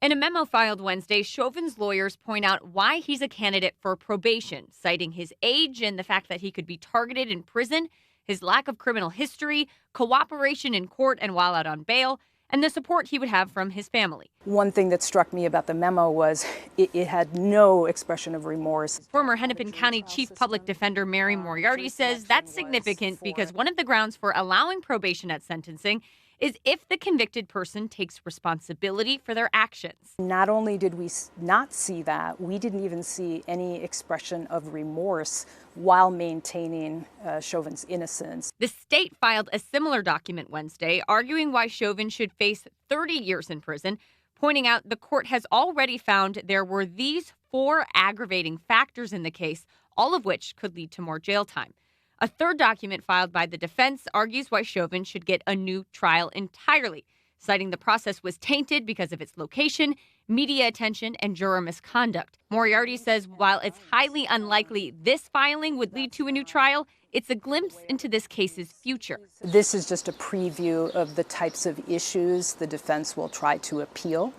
In a memo filed Wednesday, Chauvin's lawyers point out why he's a candidate for probation, citing his age and the fact that he could be targeted in prison, his lack of criminal history, cooperation in court and while out on bail, and the support he would have from his family. One thing that struck me about the memo was it had no expression of remorse. Former Hennepin County Chief Public Defender Mary Moriarty says that's significant because one of the grounds for allowing probation at sentencing is if the convicted person takes responsibility for their actions. Not only did we not see that, we didn't even see any expression of remorse while maintaining Chauvin's innocence. The state filed a similar document Wednesday, arguing why Chauvin should face 30 years in prison, pointing out the court has already found there were these 4 aggravating factors in the case, all of which could lead to more jail time. A third document filed by the defense argues why Chauvin should get a new trial entirely, citing the process was tainted because of its location, media attention, and juror misconduct. Moriarty says while it's highly unlikely this filing would lead to a new trial, it's a glimpse into this case's future. This is just a preview of the types of issues the defense will try to appeal.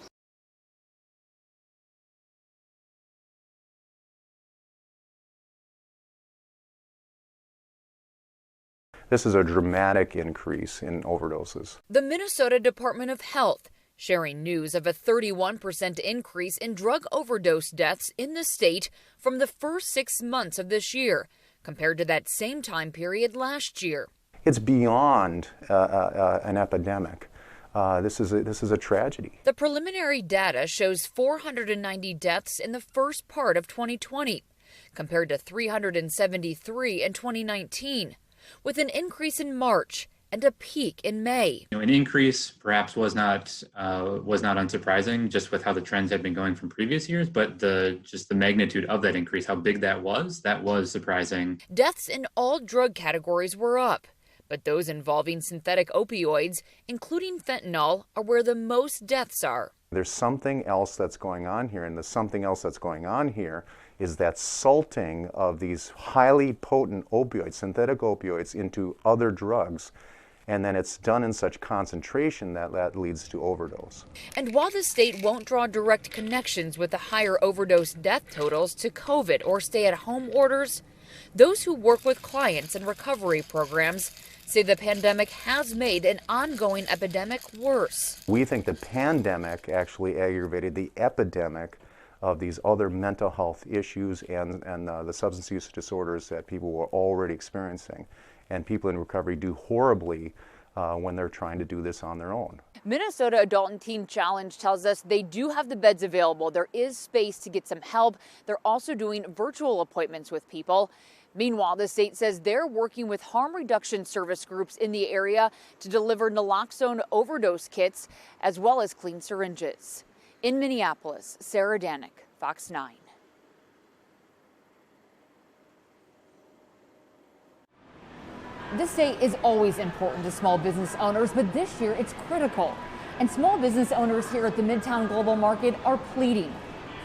This is a dramatic increase in overdoses. The Minnesota Department of Health sharing news of a 31% increase in drug overdose deaths in the state from the first 6 months of this year, compared to that same time period last year. It's beyond an epidemic. This is a tragedy. The preliminary data shows 490 deaths in the first part of 2020, compared to 373 in 2019. With an increase in March and a peak in May. An increase perhaps was not unsurprising, just with how the trends had been going from previous years, but the magnitude of that increase, how big that was surprising. Deaths in all drug categories were up, but those involving synthetic opioids, including fentanyl, are where the most deaths are. There's something else that's going on here, and the something else that's going on here is that salting of these highly potent opioids, synthetic opioids, into other drugs, and then it's done in such concentration that leads to overdose. And while the state won't draw direct connections with the higher overdose death totals to COVID or stay-at-home orders, those who work with clients in recovery programs say the pandemic has made an ongoing epidemic worse. We think the pandemic actually aggravated the epidemic of these other mental health issues and the substance use disorders that people were already experiencing. And people in recovery do horribly when they're trying to do this on their own. Minnesota Adult and Teen Challenge tells us they do have the beds available. There is space to get some help. They're also doing virtual appointments with people. Meanwhile, the state says they're working with harm reduction service groups in the area to deliver naloxone overdose kits as well as clean syringes. In Minneapolis, Sarah Danek, Fox 9. This day is always important to small business owners, but this year it's critical. And small business owners here at the Midtown Global Market are pleading.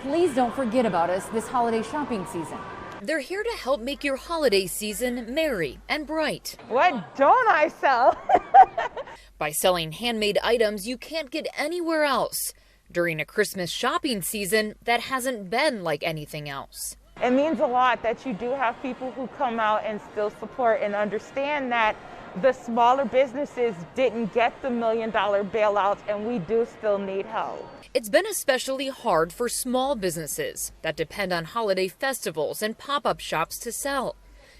Please don't forget about us this holiday shopping season. They're here to help make your holiday season merry and bright. What don't I sell? By selling handmade items you can't get anywhere else during a Christmas shopping season that hasn't been like anything else. It means a lot that you do have people who come out and still support and understand that the smaller businesses didn't get the $1 million bailouts and we do still need help. It's been especially hard for small businesses that depend on holiday festivals and pop-up shops to sell.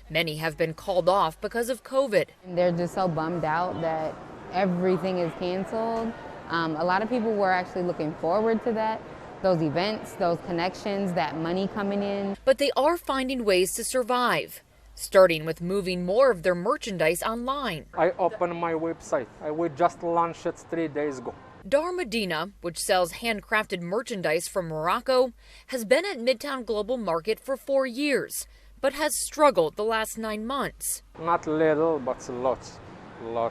Many have been called off because of COVID. They're just so bummed out that everything is canceled. A lot of people were actually looking forward to that, those events, those connections, that money coming in. But they are finding ways to survive, starting with moving more of their merchandise online. I opened my website. We just launched it 3 days ago. Dar Medina, which sells handcrafted merchandise from Morocco, has been at Midtown Global Market for 4 years, but has struggled the last 9 months. Not little, but lots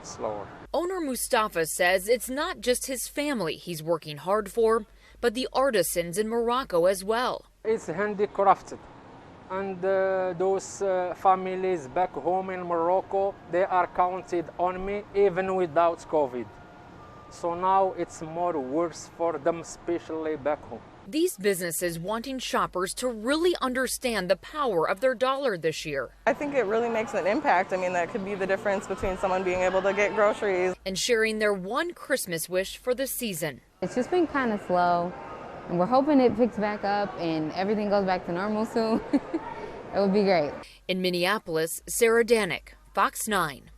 slower. Owner Mustafa says it's not just his family he's working hard for, but the artisans in Morocco as well. It's handicrafted. And those families back home in Morocco, they are counted on me even without COVID. So now it's more worse for them, especially back home. These businesses wanting shoppers to really understand the power of their dollar this year. I think it really makes an impact. I mean, that could be the difference between someone being able to get groceries and sharing their one Christmas wish for the season. It's just been kind of slow, and we're hoping it picks back up and everything goes back to normal soon. It would be great. In Minneapolis, Sarah Danek, Fox 9.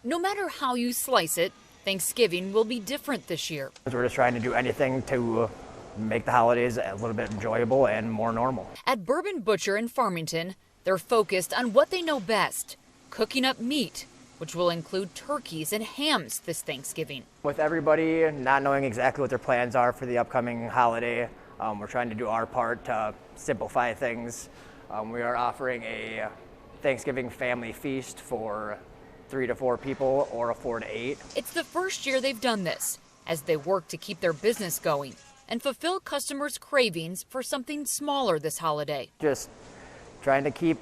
No matter how you slice it, Thanksgiving will be different this year. We're just trying to do anything to make the holidays a little bit enjoyable and more normal. At Bourbon Butcher in Farmington, they're focused on what they know best, cooking up meat, which will include turkeys and hams this Thanksgiving. With everybody not knowing exactly what their plans are for the upcoming holiday, we're trying to do our part to simplify things. We are offering a Thanksgiving family feast for 3 to 4 people or a 4 to 8. It's the first year they've done this as they work to keep their business going and fulfill customers' cravings for something smaller this holiday. Just trying to keep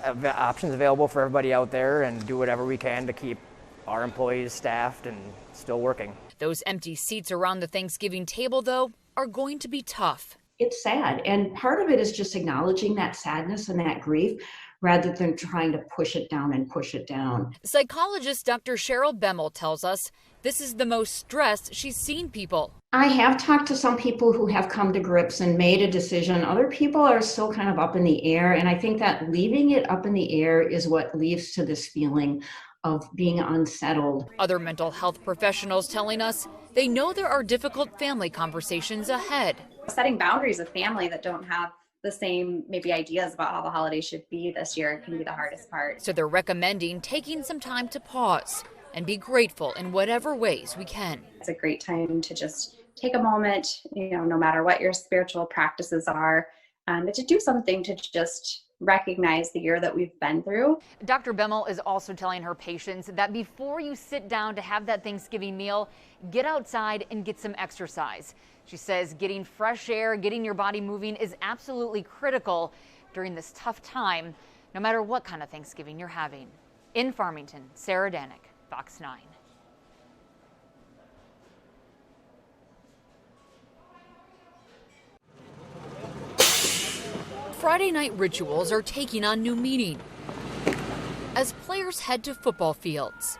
options available for everybody out there and do whatever we can to keep our employees staffed and still working. Those empty seats around the Thanksgiving table, though, are going to be tough. It's sad, and part of it is just acknowledging that sadness and that grief rather than trying to push it down and push it down. Psychologist Dr. Cheryl Bemmel tells us this is the most stressed she's seen people. I have talked to some people who have come to grips and made a decision. Other people are still kind of up in the air, and I think that leaving it up in the air is what leads to this feeling of being unsettled. Other mental health professionals telling us they know there are difficult family conversations ahead. Setting boundaries with family that don't have the same maybe ideas about how the holiday should be this year can be the hardest part. So they're recommending taking some time to pause and be grateful in whatever ways we can. It's a great time to just take a moment, no matter what your spiritual practices are, but to do something to just recognize the year that we've been through. Dr. Bemmel is also telling her patients that before you sit down to have that Thanksgiving meal, get outside and get some exercise. She says getting fresh air, getting your body moving is absolutely critical during this tough time, no matter what kind of Thanksgiving you're having. In Farmington, Sarah Danek, Fox 9. Friday night rituals are taking on new meaning as players head to football fields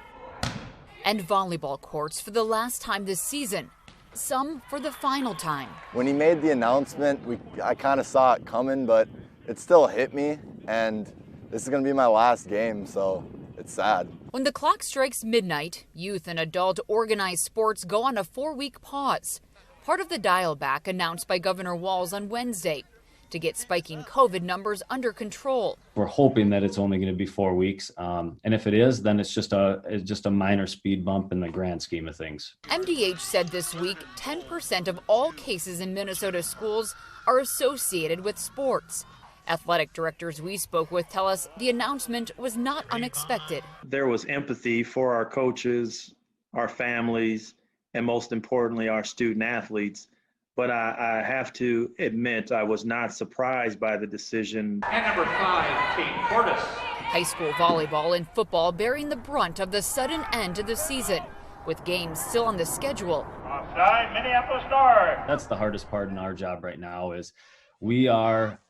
and volleyball courts for the last time this season, some for the final time. When he made the announcement, I kind of saw it coming, but it still hit me, and this is going to be my last game, so it's sad. When the clock strikes midnight, youth and adult organized sports go on a 4-week pause, part of the dial back announced by Governor Walz on Wednesday to get spiking COVID numbers under control. We're hoping that it's only going to be 4 weeks, and if it is, then it's just a minor speed bump in the grand scheme of things. MDH said this week 10% of all cases in Minnesota schools are associated with sports. Athletic directors we spoke with tell us the announcement was not unexpected. There was empathy for our coaches, our families, and most importantly, our student athletes. But I have to admit I was not surprised by the decision. And number 5, Kate Portis. High school volleyball and football bearing the brunt of the sudden end to the season, with games still on the schedule. Offside, Minneapolis Star. That's the hardest part in our job right now is we are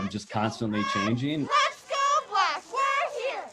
just constantly changing. Let's go Blacks, we're here.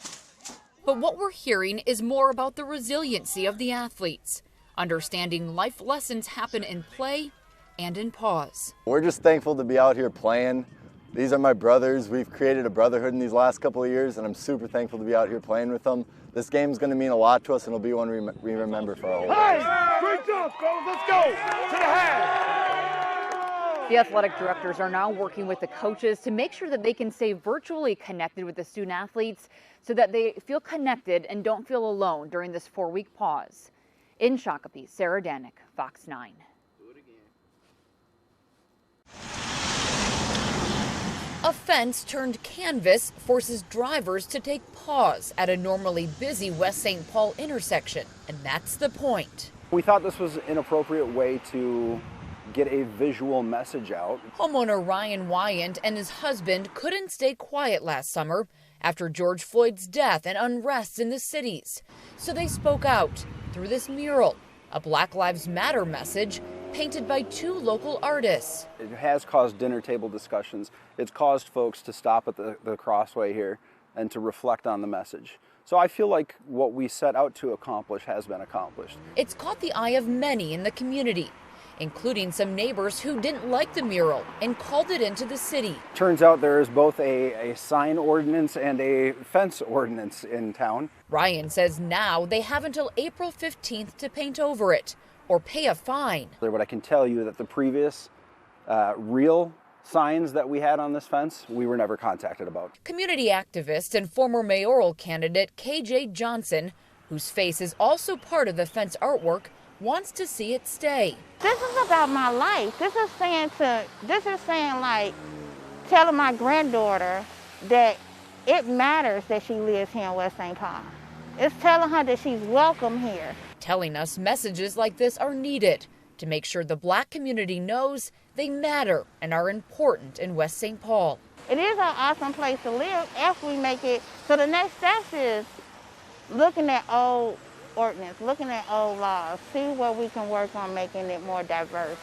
But what we're hearing is more about the resiliency of the athletes, understanding life lessons happen in play and in pause. We're just thankful to be out here playing. These are my brothers. We've created a brotherhood in these last couple of years, and I'm super thankful to be out here playing with them. This game's going to mean a lot to us, and it'll be one we remember for our whole lives. Great job, fellas. Let's go to the half. The athletic directors are now working with the coaches to make sure that they can stay virtually connected with the student athletes so that they feel connected and don't feel alone during this 4-week pause. In Shakopee, Sarah Danek, Fox 9. A fence turned canvas forces drivers to take pause at a normally busy West St. Paul intersection, and that's the point. We thought this was an appropriate way to get a visual message out. Homeowner Ryan Wyant and his husband couldn't stay quiet last summer after George Floyd's death and unrest in the cities. So they spoke out through this mural, a Black Lives Matter message painted by 2 local artists. It has caused dinner table discussions. It's caused folks to stop at the crossway here and to reflect on the message. So I feel like what we set out to accomplish has been accomplished. It's caught the eye of many in the community, including some neighbors who didn't like the mural and called it into the city. Turns out there is both a sign ordinance and a fence ordinance in town. Ryan says now they have until April 15th to paint over it or pay a fine. But I can tell you that the previous real signs that we had on this fence, we were never contacted about. Community activist and former mayoral candidate KJ Johnson, whose face is also part of the fence artwork, wants to see it stay. This is about my life. This is saying like telling my granddaughter that it matters that she lives here in West St. Paul. It's telling her that she's welcome here. Telling us messages like this are needed to make sure the Black community knows they matter and are important in West St. Paul. It is an awesome place to live if we make it. So the next step is looking at old ordinance, looking at old laws, see what we can work on making it more diverse.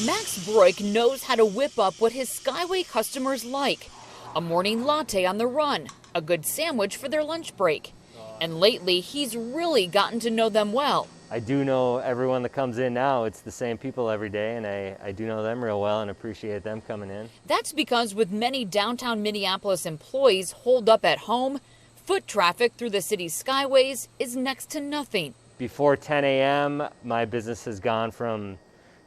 Max Broik knows how to whip up what his Skyway customers like. A morning latte on the run, a good sandwich for their lunch break. And lately, he's really gotten to know them well. I do know everyone that comes in now. It's the same people every day, and I do know them real well and appreciate them coming in. That's because with many downtown Minneapolis employees holed up at home, foot traffic through the city's skyways is next to nothing. Before 10 a.m., my business has gone from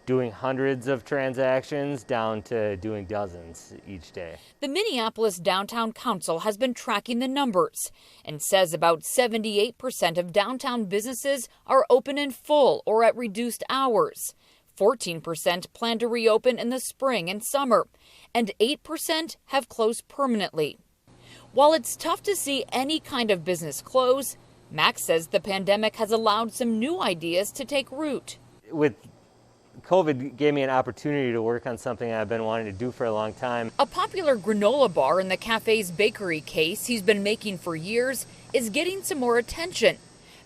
doing hundreds of transactions down to doing dozens each day. The Minneapolis Downtown Council has been tracking the numbers and says about 78% of downtown businesses are open in full or at reduced hours. 14% plan to reopen in the spring and summer, and 8% have closed permanently. While it's tough to see any kind of business close, Max says the pandemic has allowed some new ideas to take root. With COVID gave me an opportunity to work on something I've been wanting to do for a long time. A popular granola bar in the cafe's bakery case he's been making for years is getting some more attention.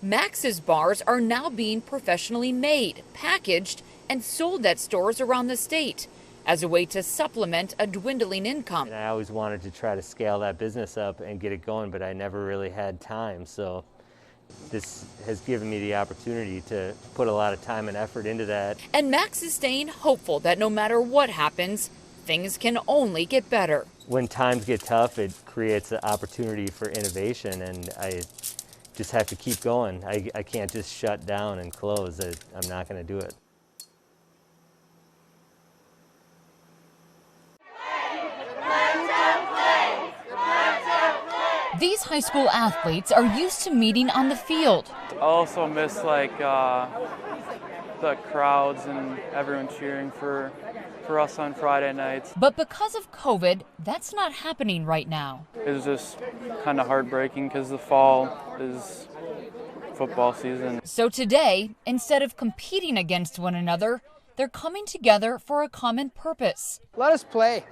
Max's bars are now being professionally made, packaged, and sold at stores around the state as a way to supplement a dwindling income. And I always wanted to try to scale that business up and get it going, but I never really had time. So this has given me the opportunity to put a lot of time and effort into that. And Max is staying hopeful that no matter what happens, things can only get better. When times get tough, it creates an opportunity for innovation, and I just have to keep going. I can't just shut down and close. I'm not going to do it. These high school athletes are used to meeting on the field. I also miss the crowds and everyone cheering for us on Friday nights. But because of COVID, that's not happening right now. It was just kind of heartbreaking because the fall is football season. So today, instead of competing against one another, they're coming together for a common purpose. Let us play.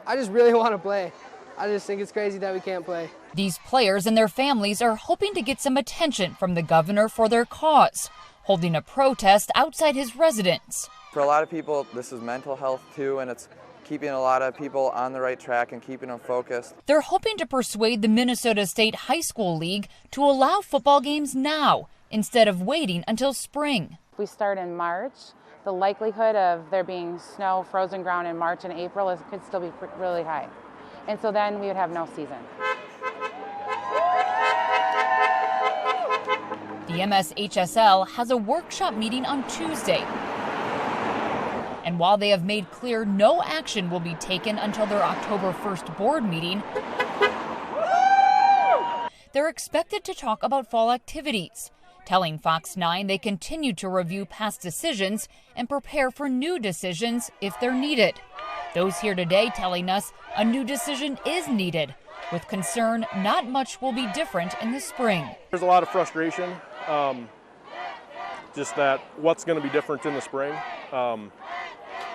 I just really want to play. I just think it's crazy that we can't play. These players and their families are hoping to get some attention from the governor for their cause, holding a protest outside his residence. For a lot of people, this is mental health too, and it's keeping a lot of people on the right track and keeping them focused. They're hoping to persuade the Minnesota State High School League to allow football games now instead of waiting until spring. We start in March. The likelihood of there being snow, frozen ground in March and April could still be really high. And so then we would have no season. The MSHSL has a workshop meeting on Tuesday. And while they have made clear no action will be taken until their October 1st board meeting, they're expected to talk about fall activities, telling Fox 9 they continue to review past decisions and prepare for new decisions if they're needed. Those here today telling us a new decision is needed, with concern not much will be different in the spring. There's a lot of frustration. just that what's going to be different in the spring.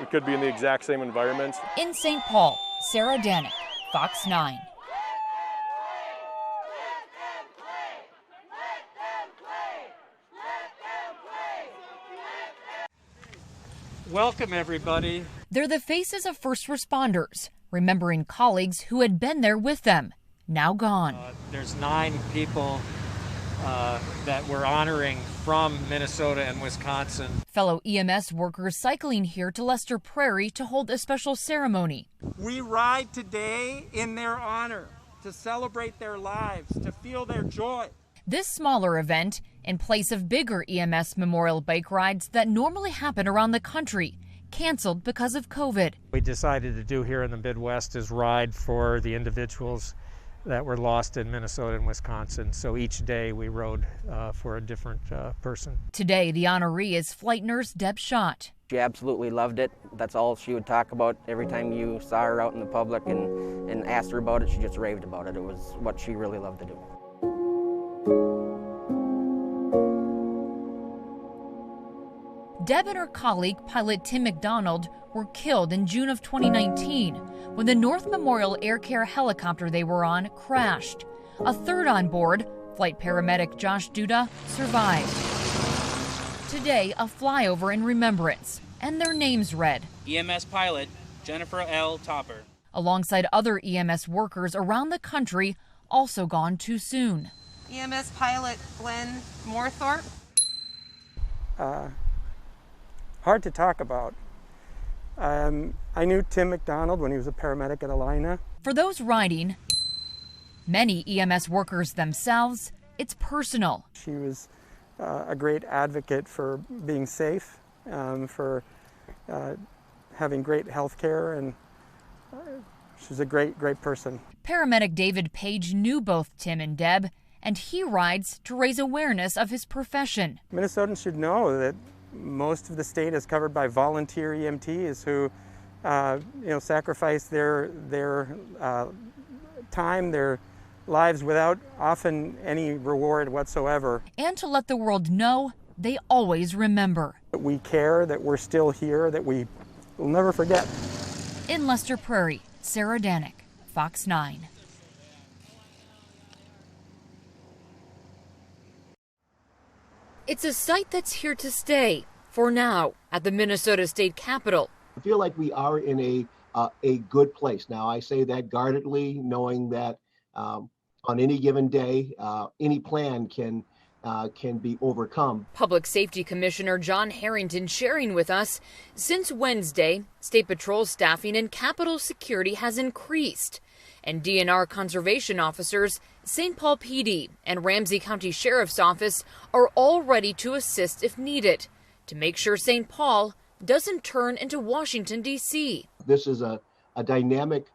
We could be in the exact same environment. In St. Paul, Sarah Danick, Fox 9. Welcome, everybody. They're the faces of first responders, remembering colleagues who had been there with them, now gone. There's 9 people that we're honoring from Minnesota and Wisconsin. Fellow EMS workers cycling here to Lester Prairie to hold a special ceremony. We ride today in their honor, to celebrate their lives, to feel their joy. This smaller event in place of bigger EMS memorial bike rides that normally happen around the country, canceled because of COVID. We decided to do here in the Midwest is ride for the individuals that were lost in Minnesota and Wisconsin. So each day we rode for a different person. Today, the honoree is flight nurse Deb Schott. She absolutely loved it. That's all she would talk about every time you saw her out in the public and asked her about it. She just raved about it. It was what she really loved to do. Deb and her colleague, pilot Tim McDonald, were killed in June of 2019 when the North Memorial Air Care helicopter they were on crashed. A third on board, flight paramedic Josh Duda, survived. Today, a flyover in remembrance, and their names read. EMS pilot Jennifer L. Topper. Alongside other EMS workers around the country, also gone too soon. EMS pilot Glenn Moorthorpe. Hard to talk about. I knew Tim McDonald when he was a paramedic at Alina. For those riding, many EMS workers themselves, it's personal. She was a great advocate for being safe, for having great health care, and she's a great person. Paramedic David Page knew both Tim and Deb, and he rides to raise awareness of his profession. Minnesotans should know that most of the state is covered by volunteer EMTs who, sacrifice their time, their lives without often any reward whatsoever. And to let the world know they always remember. We care, that we're still here, that we will never forget. In Lester Prairie, Sarah Danick, Fox 9. It's a site that's here to stay, for now, at the Minnesota State Capitol. I feel like we are in a good place. Now, I say that guardedly, knowing that on any given day, any plan can be overcome. Public Safety Commissioner John Harrington sharing with us, since Wednesday, State Patrol staffing and Capitol security has increased. And DNR conservation officers, St. Paul PD and Ramsey County Sheriff's Office are all ready to assist if needed to make sure St. Paul doesn't turn into Washington, D.C. This is a dynamic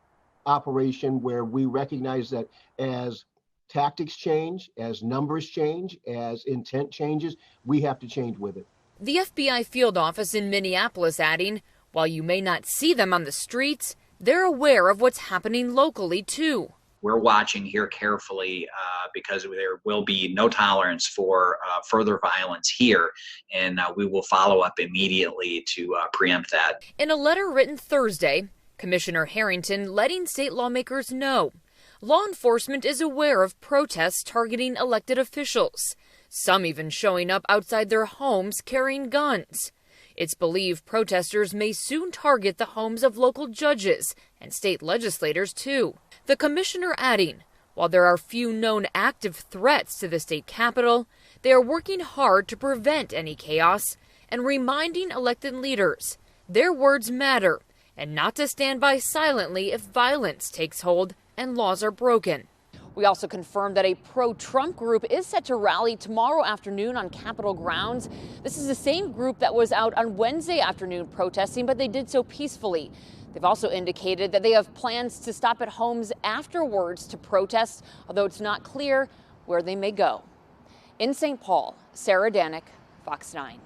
operation where we recognize that as tactics change, as numbers change, as intent changes, we have to change with it. The FBI field office in Minneapolis adding, while you may not see them on the streets, they're aware of what's happening locally, too. We're watching here carefully because there will be no tolerance for further violence here, and we will follow up immediately to preempt that. In a letter written Thursday, Commissioner Harrington letting state lawmakers know law enforcement is aware of protests targeting elected officials, some even showing up outside their homes carrying guns. It's believed protesters may soon target the homes of local judges and state legislators, too. The commissioner adding, while there are few known active threats to the state capitol, they are working hard to prevent any chaos and reminding elected leaders their words matter and not to stand by silently if violence takes hold and laws are broken. We also confirmed that a pro-Trump group is set to rally tomorrow afternoon on Capitol grounds. This is the same group that was out on Wednesday afternoon protesting, but they did so peacefully. They've also indicated that they have plans to stop at homes afterwards to protest, although it's not clear where they may go. In St. Paul, Sarah Danick, Fox 9.